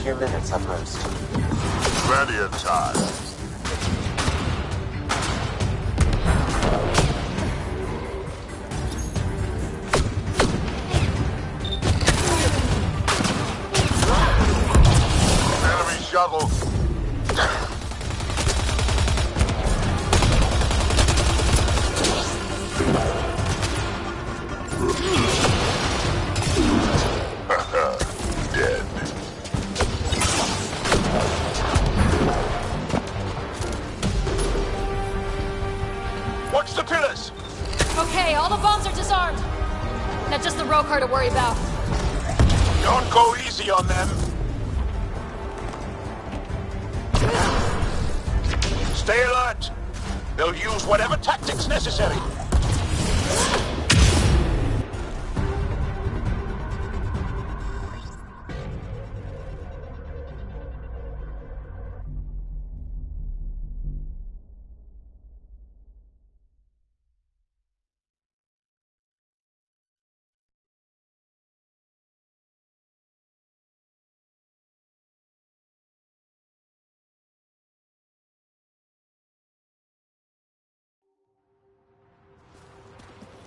few minutes at most. Plenty of time. Enemy shuttle. Dead. Watch the pillars! Okay, all the bombs are disarmed. Now just the row car to worry about. Don't go easy on them. Stay alert. They'll use whatever tactics necessary.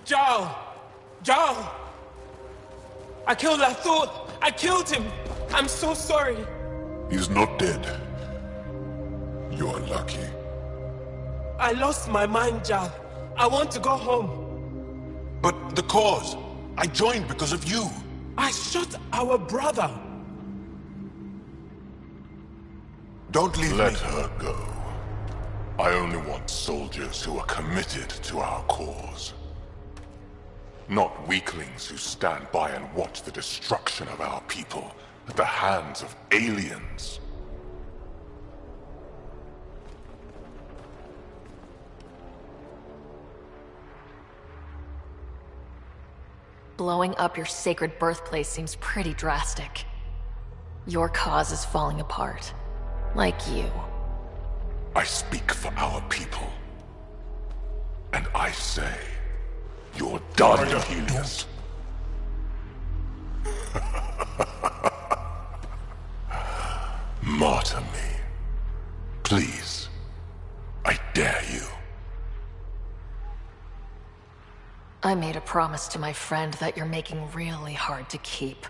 Joe! Joe! I killed Lathur! I killed him! I'm so sorry! He's not dead. You're lucky. I lost my mind, Jal. I want to go home. But the cause? I joined because of you. I shot our brother! Don't leave Let me. her go. I only want soldiers who are committed to our cause. Not weaklings who stand by and watch the destruction of our people at the hands of aliens. Blowing up your sacred birthplace seems pretty drastic. Your cause is falling apart. Like you. I speak for our people. And I say, you're done, Helios. Martyr me. Please. I dare you. I made a promise to my friend that you're making really hard to keep.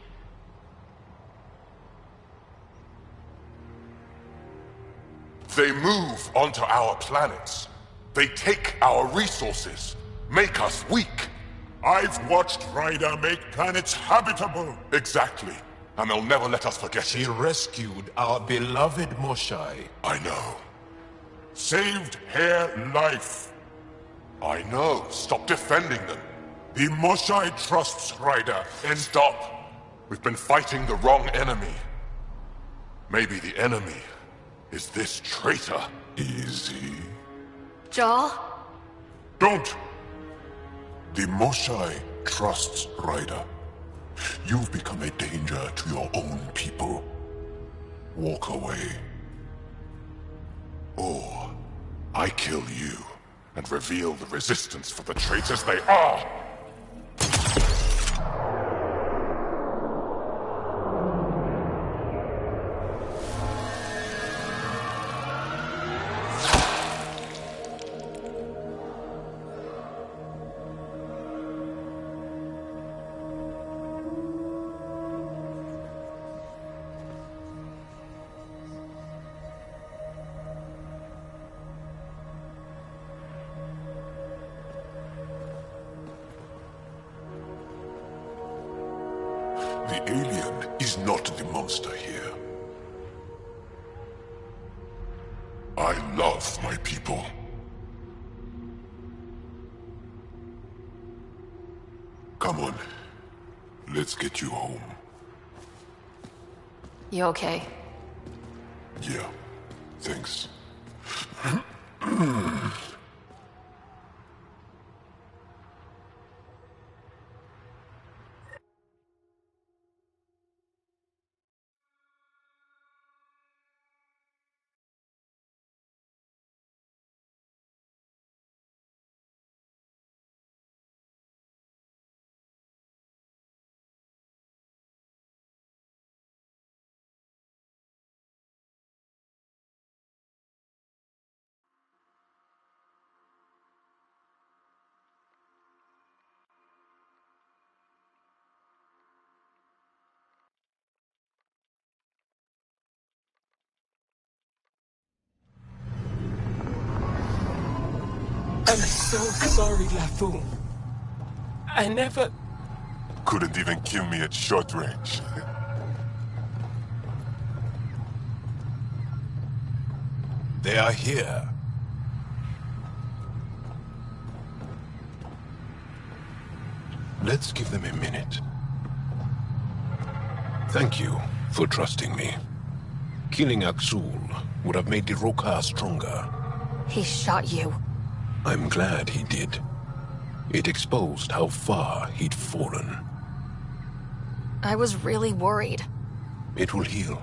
They move onto our planets. They take our resources, make us weak. I've watched Ryder make planets habitable. Exactly. And they'll never let us forget She it. rescued our beloved Moshai. I know. Saved her life. I know. Stop defending them. The Moshai trusts Ryder. And stop. We've been fighting the wrong enemy. Maybe the enemy is this traitor. Easy. Jal? Don't! The Moshai trusts Ryder. You've become a danger to your own people. Walk away. Or I kill you and reveal the resistance for the traitors they are. The alien is not the monster here. I love my people. Come on. Let's get you home. You okay? Yeah. Thanks. I'm so sorry, LaFou. I never... Couldn't even kill me at short range. They are here. Let's give them a minute. Thank you for trusting me. Killing Aksul would have made the Roka stronger. He shot you. I'm glad he did. It exposed how far he'd fallen. I was really worried. It will heal.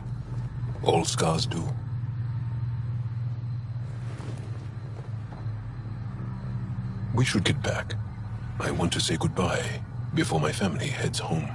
All scars do. We should get back. I want to say goodbye before my family heads home.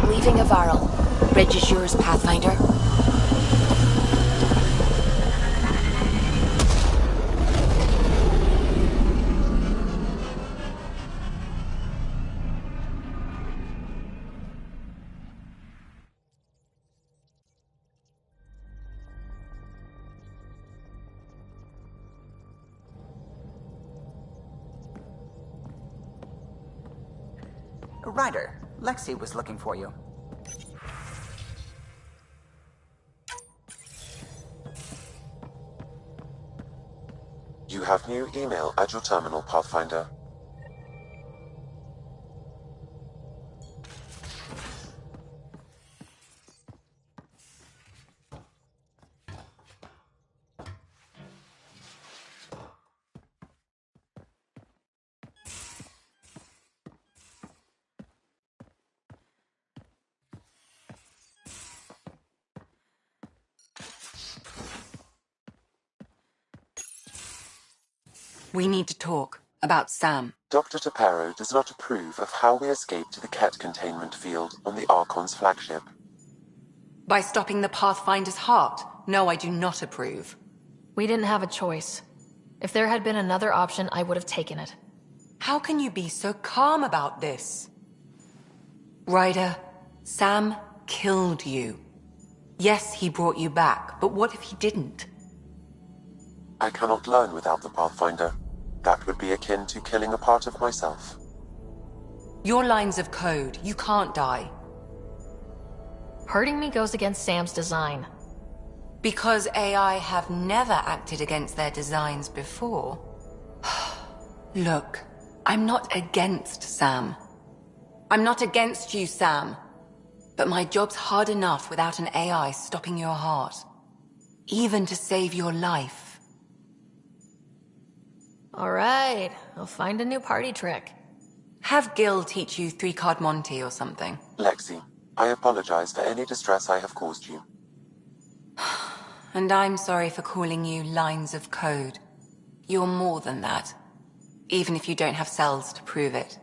Leaving a Varl. Bridge is yours, Pathfinder. Ryder, Lexi was looking for you. You have new email at your terminal, Pathfinder. We need to talk about Sam. Dr. Taparo does not approve of how we escaped to the Ket containment field on the Archon's flagship. By stopping the Pathfinder's heart? No, I do not approve. We didn't have a choice. If there had been another option, I would have taken it. How can you be so calm about this? Ryder, Sam killed you. Yes, he brought you back, but what if he didn't? I cannot learn without the Pathfinder. That would be akin to killing a part of myself. Your lines of code, you can't die. Hurting me goes against Sam's design. Because AI have never acted against their designs before. Look, I'm not against Sam. I'm not against you, Sam. But my job's hard enough without an AI stopping your heart. Even to save your life. Alright, I'll find a new party trick. Have Gil teach you 3-card Monty or something. Lexi, I apologize for any distress I have caused you. And I'm sorry for calling you lines of code. You're more than that. Even if you don't have cells to prove it.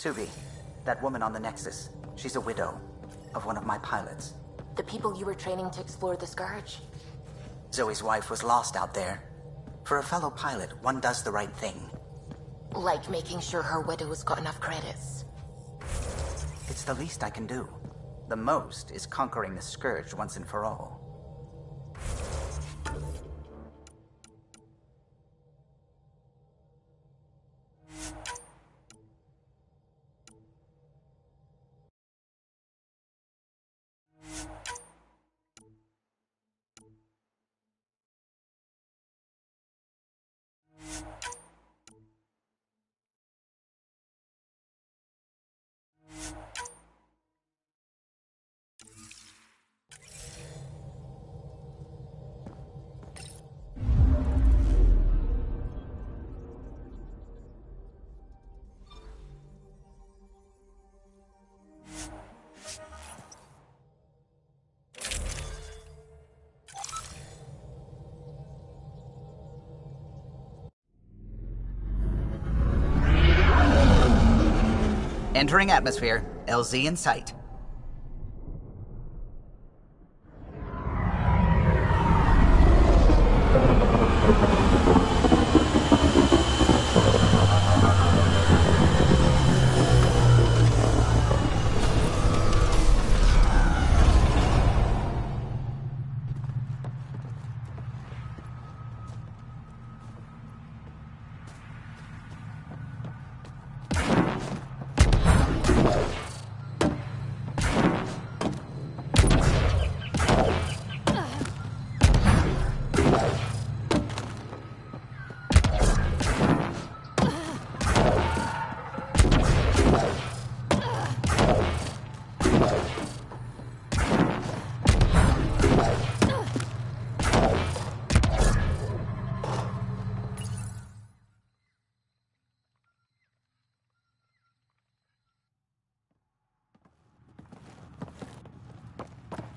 Subi, that woman on the Nexus. She's a widow of one of my pilots. The people you were training to explore the Scourge? Zoe's wife was lost out there. For a fellow pilot, one does the right thing. Like making sure her widow's got enough credits. It's the least I can do. The most is conquering the Scourge once and for all. Entering atmosphere. LZ in sight.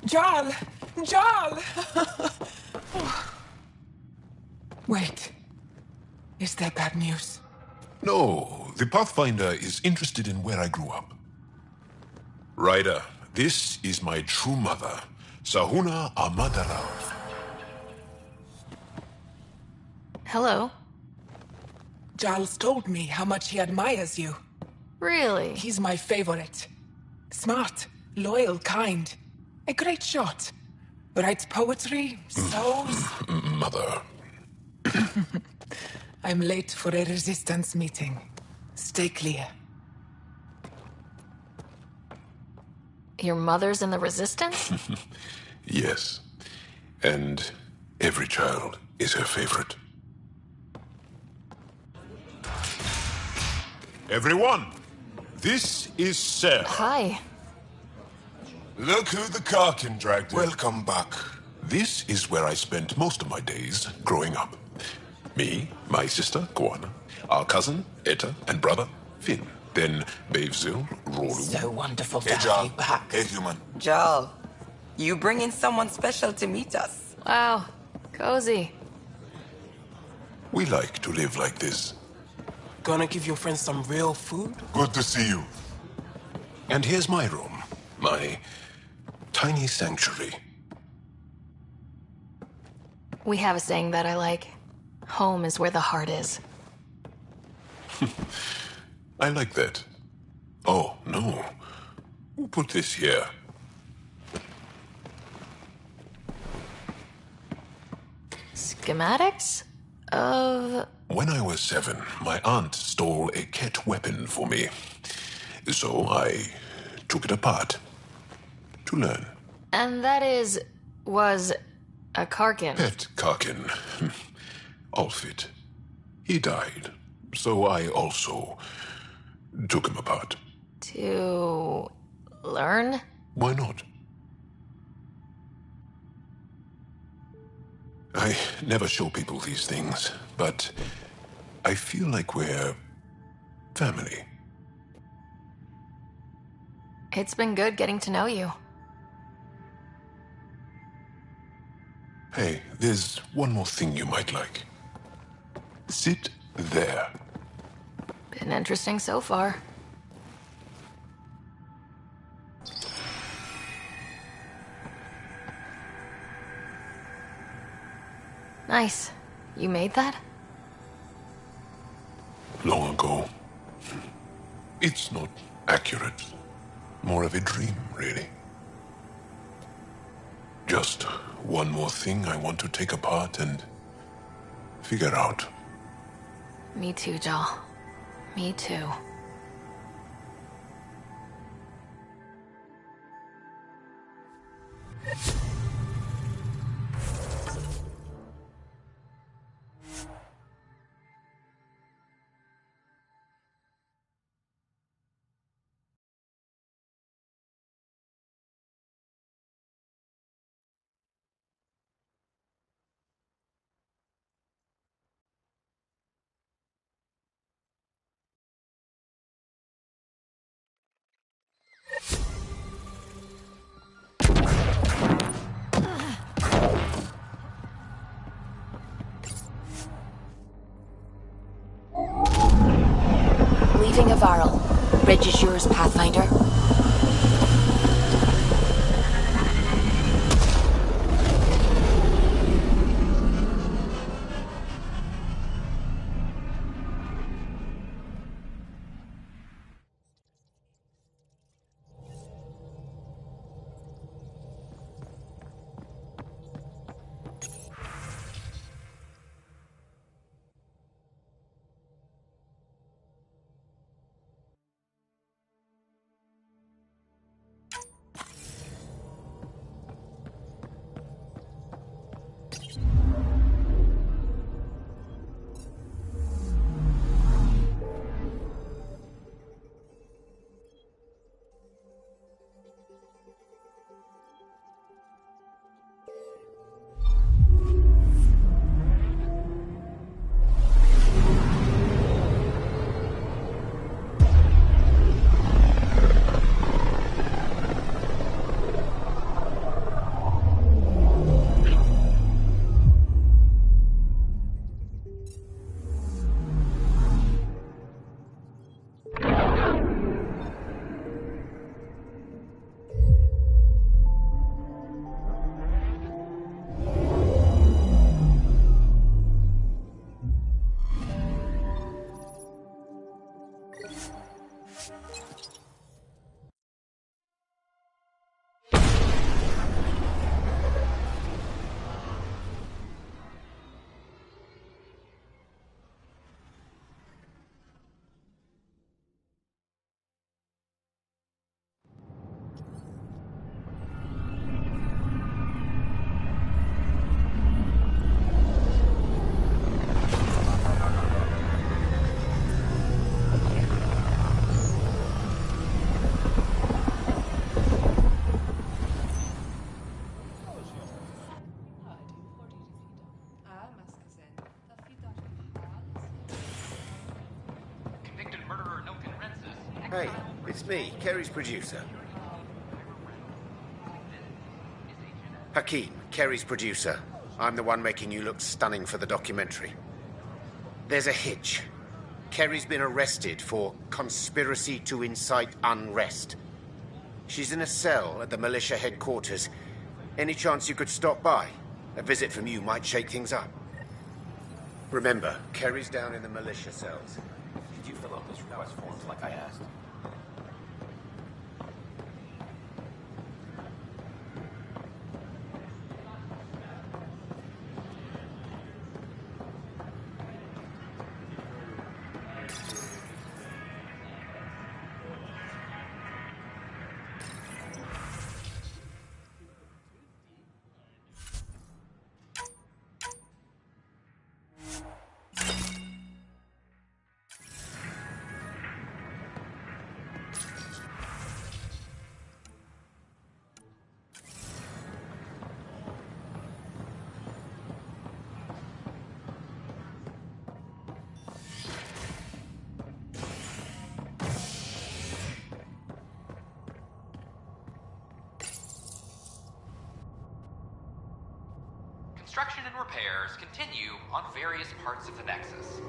Jarl! Jarl! Wait. Is that bad news? No, the Pathfinder is interested in where I grew up. Ryder, this is my true mother, Sahuna Amadarav. Hello. Jarl's told me how much he admires you. Really? He's my favorite. Smart, loyal, kind. A great shot. Writes poetry, sews. Mother. I'm late for a resistance meeting. Stay clear. Your mother's in the Resistance? Yes. And every child is her favorite. Everyone, this is Sarah. Hi. Look who the Karkin dragged in. Welcome back. This is where I spent most of my days growing up. Me, my sister, Guana, our cousin, Etta, and brother, Finn. Then Bavzil, Rolu. So wonderful to have you back. Hey, human. Jarl, you bring in someone special to meet us. Wow. Cozy. We like to live like this. Gonna give your friends some real food? Good to see you. And here's my room. My tiny sanctuary. We have a saying that I like. Home is where the heart is. I like that. Oh, no. Who put this here? Schematics? Of... When I was 7, my aunt stole a Ket weapon for me. So I took it apart. To learn. And that was a Karkin. Pet Karkin. Alfit. He died. So I also took him apart. To learn? Why not? I never show people these things, but I feel like we're family. It's been good getting to know you. Hey, there's one more thing you might like. Sit there. Been interesting so far. Nice. You made that? Long ago. It's not accurate. More of a dream, really. Just one more thing I want to take apart and figure out. Me too, Jal. Me too. Leaving a Varl. Bridge is yours, Pathfinder. Hey, it's me, Kerry's producer. Hakeem, Kerry's producer. I'm the one making you look stunning for the documentary. There's a hitch. Kerry's been arrested for conspiracy to incite unrest. She's in a cell at the militia headquarters. Any chance you could stop by? A visit from you might shake things up. Remember, Kerry's down in the militia cells. Did you fill out those request forms like I asked? Construction and repairs continue on various parts of the Nexus.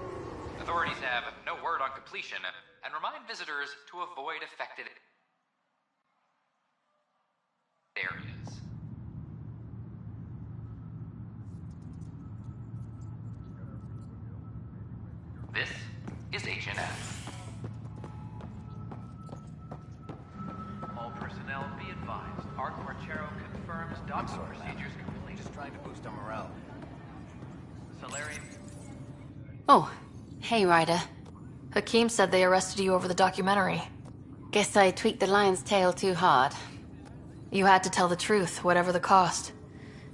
Authorities have no word on completion and remind visitors to avoid affected areas. This is HNS. All personnel be advised. Arc Marchero confirms docking procedures complete. Just trying to boost our morale. Salarian. Oh, hey, Ryder. Hakim said they arrested you over the documentary. Guess I tweaked the lion's tail too hard. You had to tell the truth, whatever the cost.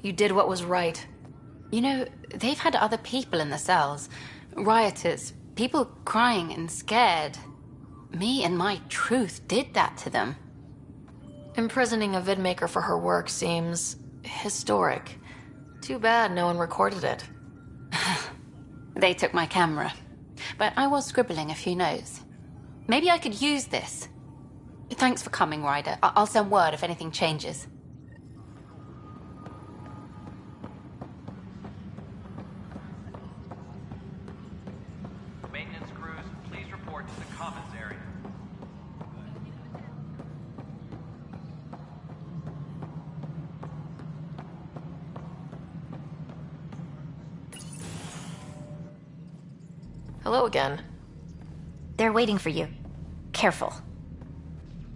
You did what was right. You know, they've had other people in the cells. Rioters, people crying and scared. Me and my truth did that to them. Imprisoning a vidmaker for her work seems historic. Too bad no one recorded it. They took my camera, but I was scribbling a few notes. Maybe I could use this. Thanks for coming, Ryder. I'll send word if anything changes. Maintenance crews, please report to the commons area. Hello again. They're waiting for you. Careful.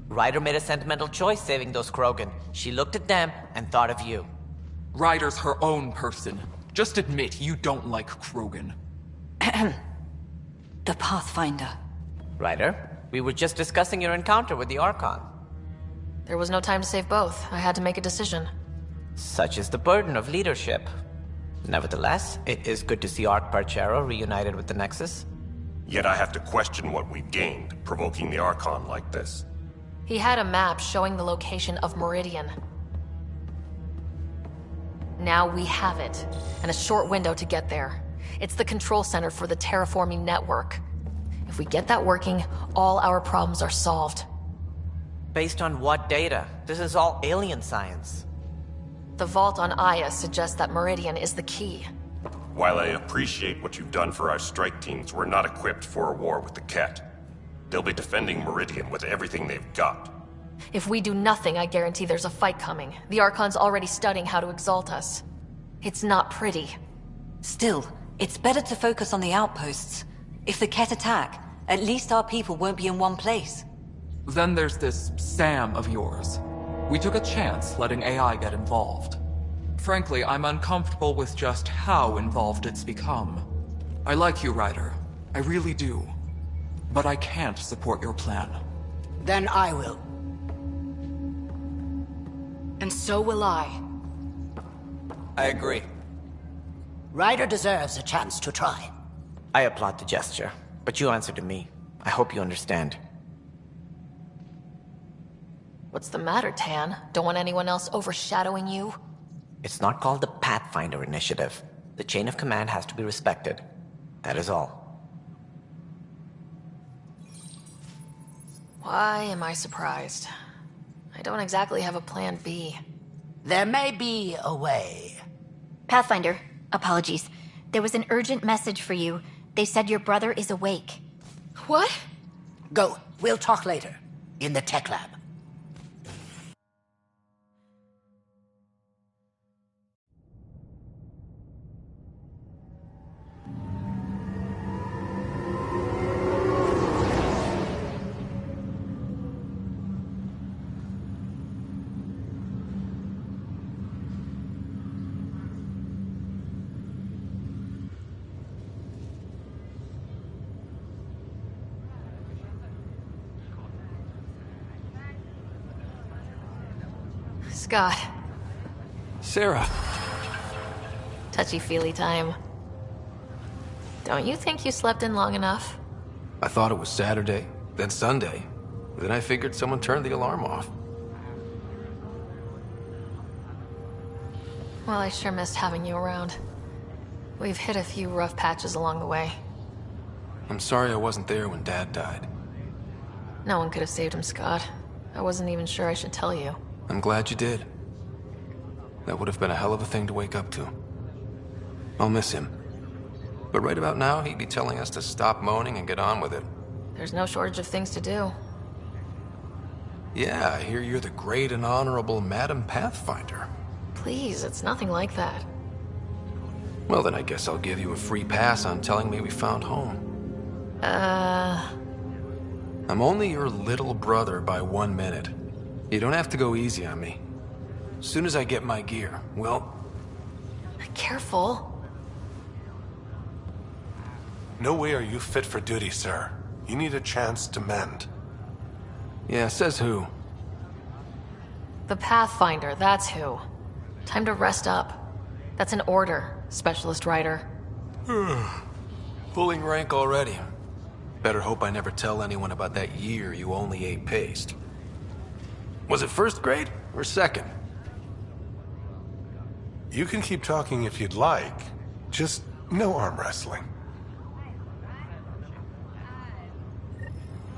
Ryder made a sentimental choice saving those Krogan. She looked at them and thought of you. Ryder's her own person. Just admit you don't like Krogan. The Pathfinder. Ryder, we were just discussing your encounter with the Archon. There was no time to save both. I had to make a decision. Such is the burden of leadership. Nevertheless, it is good to see Arc Parchero reunited with the Nexus. Yet I have to question what we've gained, provoking the Archon like this. He had a map showing the location of Meridian. Now we have it, and a short window to get there. It's the control center for the terraforming network. If we get that working, all our problems are solved. Based on what data? This is all alien science. The vault on Aya suggests that Meridian is the key. While I appreciate what you've done for our strike teams, we're not equipped for a war with the Ket. They'll be defending Meridian with everything they've got. If we do nothing, I guarantee there's a fight coming. The Archon's already studying how to exalt us. It's not pretty. Still, it's better to focus on the outposts. If the Ket attack, at least our people won't be in one place. Then there's this Sam of yours. We took a chance letting AI get involved. Frankly, I'm uncomfortable with just how involved it's become. I like you, Ryder. I really do. But I can't support your plan. Then I will. And so will I. I agree. Ryder deserves a chance to try. I applaud the gesture, but you answer to me. I hope you understand. What's the matter, Tan? Don't want anyone else overshadowing you? It's not called the Pathfinder Initiative. The chain of command has to be respected. That is all. Why am I surprised? I don't exactly have a plan B. There may be a way. Pathfinder, apologies. There was an urgent message for you. They said your brother is awake. What? Go. We'll talk later. In the tech lab. Scott. Sarah. Touchy-feely time. Don't you think you slept in long enough? I thought it was Saturday, then Sunday. Then I figured someone turned the alarm off. Well, I sure missed having you around. We've hit a few rough patches along the way. I'm sorry I wasn't there when Dad died. No one could have saved him, Scott. I wasn't even sure I should tell you. I'm glad you did. That would have been a hell of a thing to wake up to. I'll miss him. But right about now, he'd be telling us to stop moaning and get on with it. There's no shortage of things to do. Yeah, I hear you're the great and honorable Madam Pathfinder. Please, it's nothing like that. Well, then I guess I'll give you a free pass on telling me we found home. I'm only your little brother by 1 minute. You don't have to go easy on me. As soon as I get my gear, well... Careful. No way are you fit for duty, sir. You need a chance to mend. Yeah, says who? The Pathfinder, that's who. Time to rest up. That's an order, Specialist Rider. Pulling rank already. Better hope I never tell anyone about that year you only ate paste. Was it first grade or second? You can keep talking if you'd like. Just no arm wrestling.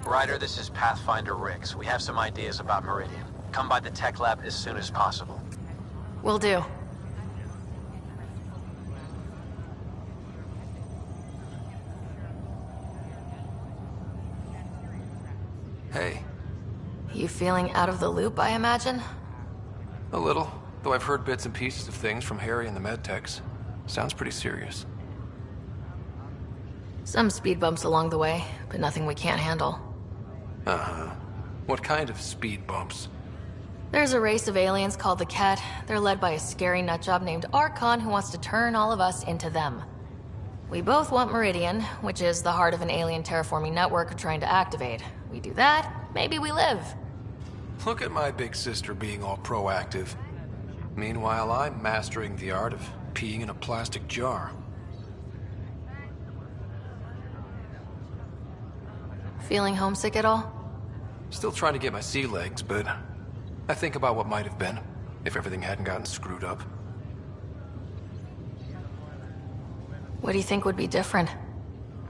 Ryder, this is Pathfinder Rix. We have some ideas about Meridian. Come by the tech lab as soon as possible. Will do. Hey. You feeling out of the loop, I imagine? A little, though I've heard bits and pieces of things from Harry and the medtechs. Sounds pretty serious. Some speed bumps along the way, but nothing we can't handle. Uh-huh. What kind of speed bumps? There's a race of aliens called the Ket. They're led by a scary nutjob named Archon who wants to turn all of us into them. We both want Meridian, which is the heart of an alien terraforming network we're trying to activate. We do that, maybe we live. Look at my big sister being all proactive. Meanwhile, I'm mastering the art of peeing in a plastic jar. Feeling homesick at all? Still trying to get my sea legs, but I think about what might have been if everything hadn't gotten screwed up. What do you think would be different?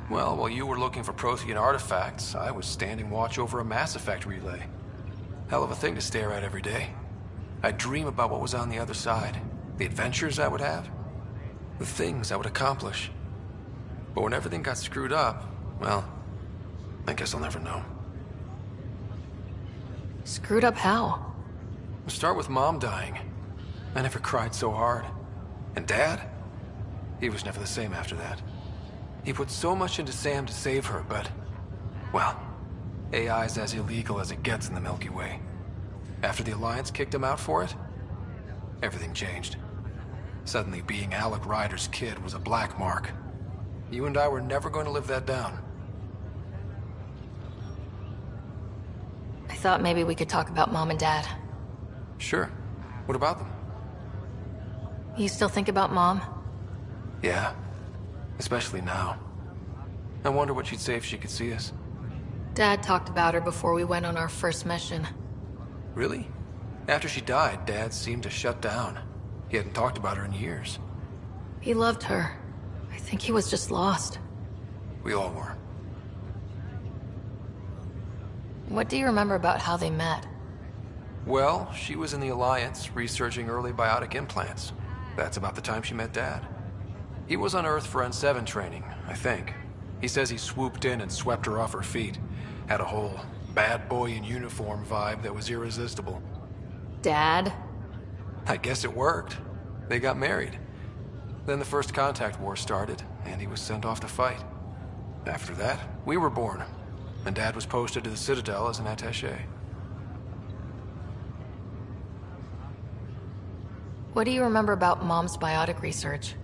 Well, while you were looking for Prothean artifacts, I was standing watch over a Mass Effect relay. Hell of a thing to stare at every day. I'd dream about what was on the other side, the adventures I would have, the things I would accomplish. But when everything got screwed up, well, I guess I'll never know. Screwed up how? Start with Mom dying. I never cried so hard. And Dad? He was never the same after that. He put so much into Sam to save her, but... well, AI's as illegal as it gets in the Milky Way. After the Alliance kicked him out for it, everything changed. Suddenly, being Alec Ryder's kid was a black mark. You and I were never going to live that down. I thought maybe we could talk about Mom and Dad. Sure. What about them? You still think about Mom? Yeah. Especially now. I wonder what she'd say if she could see us. Dad talked about her before we went on our first mission. Really? After she died, Dad seemed to shut down. He hadn't talked about her in years. He loved her. I think he was just lost. We all were. What do you remember about how they met? Well, she was in the Alliance, researching early biotic implants. That's about the time she met Dad. He was on Earth for N7 training, I think. He says he swooped in and swept her off her feet. Had a whole bad boy in uniform vibe that was irresistible. Dad? I guess it worked. They got married. Then the first contact war started, and he was sent off to fight. After that, we were born, and Dad was posted to the Citadel as an attaché. What do you remember about Mom's biotic research?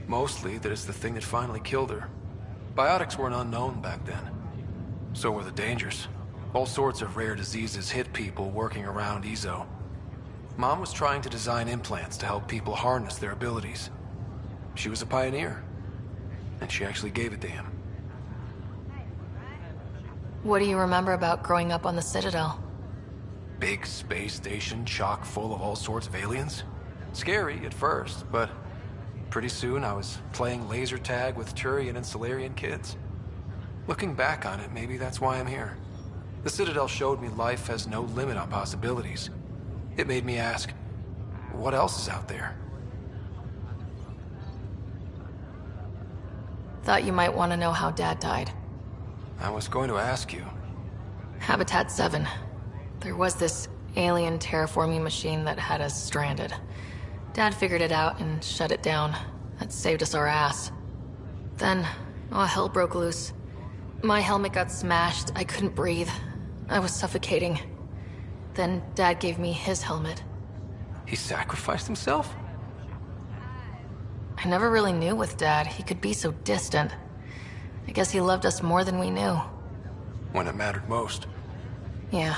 Mostly that it's the thing that finally killed her. Biotics weren't unknown back then. So were the dangers. All sorts of rare diseases hit people working around EZO. Mom was trying to design implants to help people harness their abilities. She was a pioneer, and she actually gave it to him. What do you remember about growing up on the Citadel? Big space station chock full of all sorts of aliens. Scary at first, but pretty soon I was playing laser tag with Turian and Solarian kids. Looking back on it, maybe that's why I'm here. The Citadel showed me life has no limit on possibilities. It made me ask, what else is out there? Thought you might want to know how Dad died. I was going to ask you. Habitat 7. There was this alien terraforming machine that had us stranded. Dad figured it out and shut it down. That saved us our ass. Then, all hell broke loose. My helmet got smashed. I couldn't breathe. I was suffocating. Then Dad gave me his helmet. He sacrificed himself? I never really knew with Dad. He could be so distant. I guess he loved us more than we knew. When it mattered most. Yeah.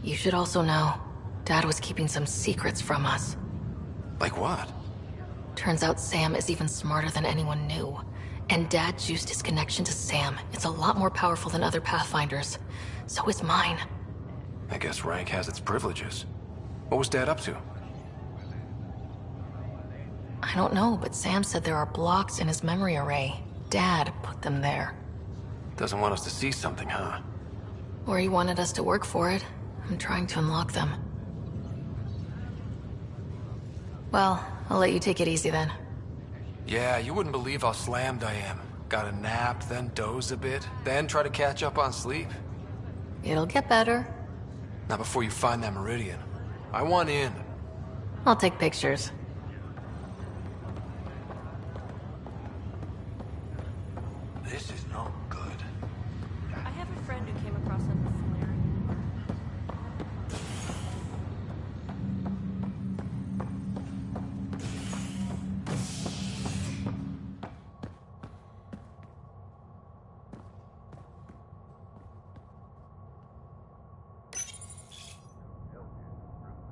You should also know, Dad was keeping some secrets from us. Like what? Turns out Sam is even smarter than anyone knew. And Dad used his connection to Sam. It's a lot more powerful than other Pathfinders. So is mine. I guess rank has its privileges. What was Dad up to? I don't know, but Sam said there are blocks in his memory array. Dad put them there. Doesn't want us to see something, huh? Or he wanted us to work for it. I'm trying to unlock them. Well, I'll let you take it easy then. Yeah, you wouldn't believe how slammed I am. Gotta nap, then doze a bit, then try to catch up on sleep. It'll get better. Not before you find that Meridian. I want in. I'll take pictures. This is not good. I have a friend who came across them with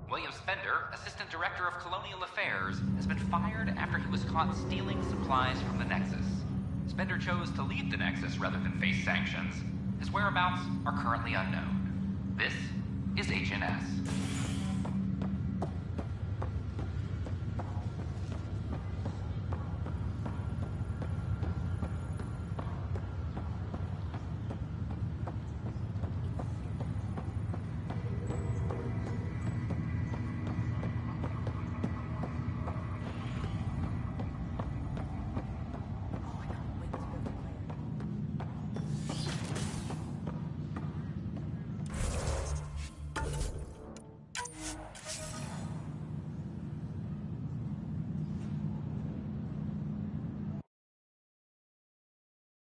William Spender, Assistant Director of Colonial Affairs, has been fired after he was caught stealing supplies from the Nexus. Spender chose to leave the Nexus rather than face sanctions. His whereabouts are currently unknown. This is HNS.